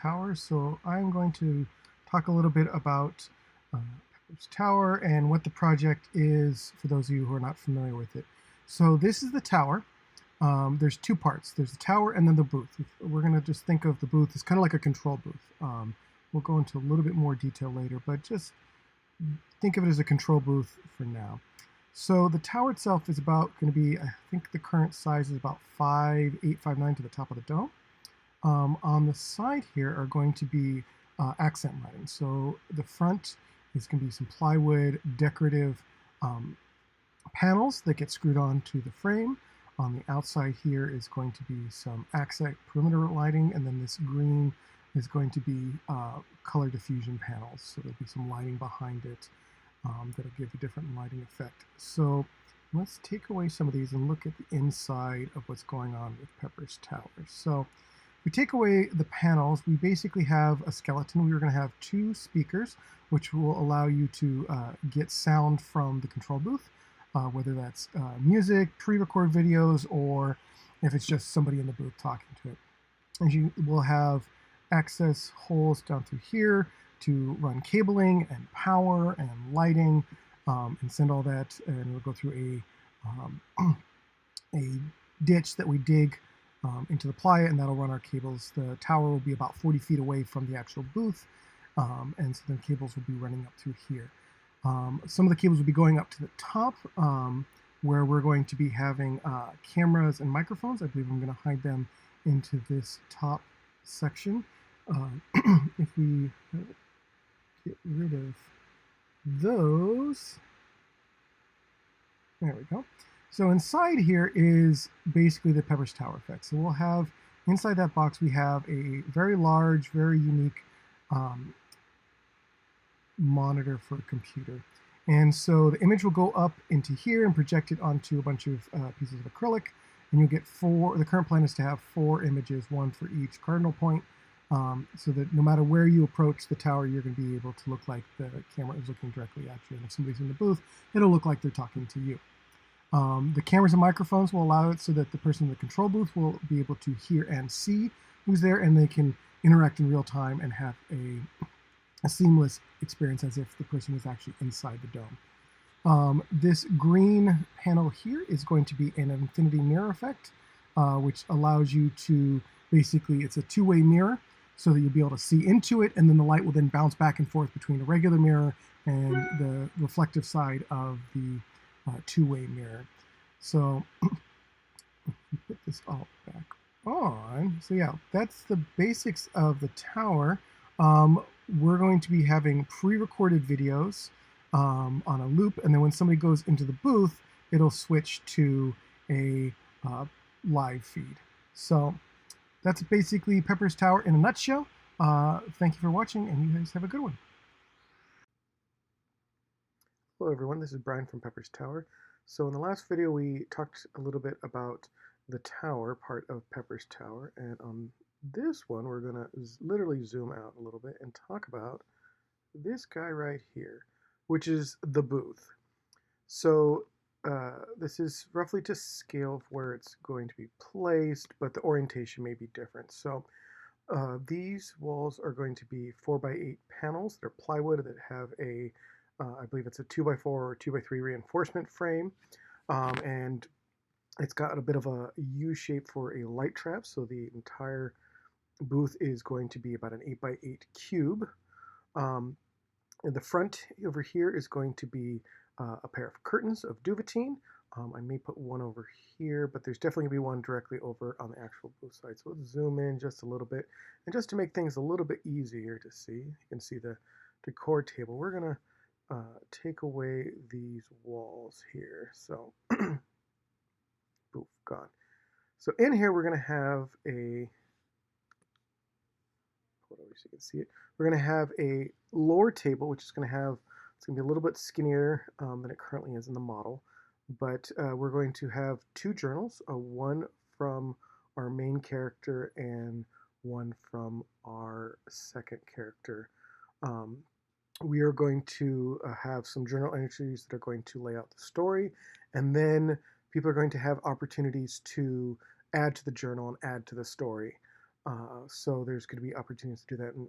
Tower. So I'm going to talk a little bit about Pepper's Tower and what the project is for those of you who are not familiar with it. So this is the tower. There's two parts. There's the tower and then the booth. We're going to just think of the booth as kind of like a control booth. We'll go into a little bit more detail later, but just think of it as a control booth for now. So the tower itself is about going to be, I think the current size is about 5.859 to the top of the dome. On the side here are going to be accent lighting. So the front is going to be some plywood decorative panels that get screwed onto the frame. On the outside here is going to be some accent perimeter lighting, and then this green is going to be color diffusion panels. So there'll be some lighting behind it that'll give a different lighting effect. So let's take away some of these and look at the inside of what's going on with Pepper's Tower. So if we take away the panels, we basically have a skeleton. We are going to have two speakers, which will allow you to get sound from the control booth, whether that's music, pre-record videos, or if it's just somebody in the booth talking to it. And you will have access holes down through here to run cabling and power and lighting, and send all that, and it'll go through a ditch that we dig into the playa, and that'll run our cables. The tower will be about 40 feet away from the actual booth, and so the cables will be running up through here. Some of the cables will be going up to the top, where we're going to be having cameras and microphones. I believe I'm going to hide them into this top section. If we get rid of those, there we go. So inside here is basically the Pepper's Tower effect. So we'll have, inside that box, we have a very large, very unique monitor for a computer. And so the image will go up into here and project it onto a bunch of pieces of acrylic. And you'll get four, the current plan is to have 4 images, one for each cardinal point, so that no matter where you approach the tower, you're going to be able to look like the camera is looking directly at you. And if somebody's in the booth, it'll look like they're talking to you. The cameras and microphones will allow it so that the person in the control booth will be able to hear and see who's there, and they can interact in real time and have a seamless experience as if the person is actually inside the dome. This green panel here is going to be an infinity mirror effect, which allows you to basically, it's a two-way mirror, so that you'll be able to see into it, and then the light will then bounce back and forth between a regular mirror and the reflective side of the two-way mirror. So put this all back on. So yeah, that's the basics of the tower. We're going to be having pre-recorded videos on a loop, and then when somebody goes into the booth, it'll switch to a live feed. So that's basically Pepper's Tower in a nutshell. Thank you for watching, and you guys have a good one. Hello everyone, this is Brian from Pepper's Tower. So in the last video we talked a little bit about the tower part of Pepper's Tower, and on this one we're going to literally zoom out a little bit and talk about this guy right here, which is the booth. So this is roughly to scale of where it's going to be placed, but the orientation may be different. So these walls are going to be 4x8 panels. They're plywood that have a I believe it's a 2x4 or 2x3 reinforcement frame, and it's got a bit of a U shape for a light trap, so the entire booth is going to be about an 8x8 cube. In the front over here is going to be a pair of curtains of duvetine. I may put one over here, but there's definitely going to be one directly over on the actual booth side. So let's zoom in just a little bit, and just to make things a little bit easier to see, you can see the decor table. We're going to take away these walls here. So, poof, gone. So in here we're going to have a, hold on so you can see it. We're going to have a lower table, which is going to have, it's going to be a little bit skinnier than it currently is in the model. But we're going to have 2 journals, one from our main character and one from our second character. We are going to have some journal entries that are going to lay out the story, and then people are going to have opportunities to add to the journal and add to the story. So there's going to be opportunities to do that. And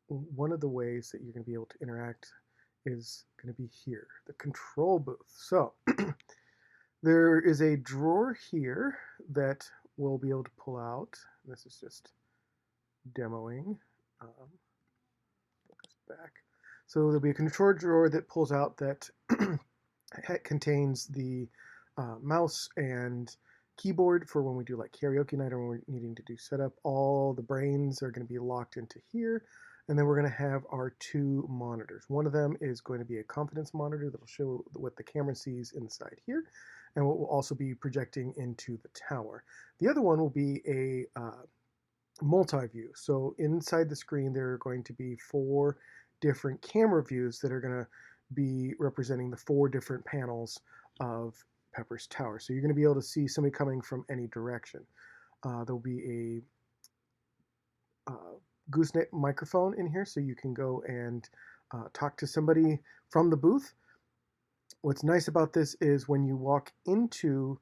one of the ways that you're going to be able to interact is going to be here, the control booth. So there is a drawer here that we'll be able to pull out. This is just demoing. Put this back. So there'll be a control drawer that pulls out that contains the mouse and keyboard for when we do like karaoke night or when we're needing to do setup. All the brains are going to be locked into here. And then we're going to have our two monitors. One of them is going to be a confidence monitor that'll show what the camera sees inside here and what will also be projecting into the tower. The other one will be a multi-view. So inside the screen, there are going to be 4 different camera views that are going to be representing the 4 different panels of Pepper's Tower. So you're going to be able to see somebody coming from any direction. There'll be a gooseneck microphone in here, so you can go and talk to somebody from the booth. What's nice about this is when you walk into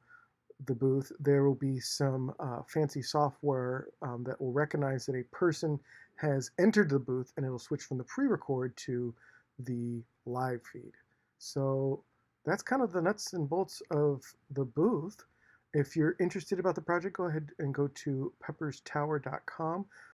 the booth, there will be some fancy software that will recognize that a person has entered the booth, and it'll switch from the pre-record to the live feed. So that's kind of the nuts and bolts of the booth. If you're interested about the project, go ahead and go to pepperstower.com.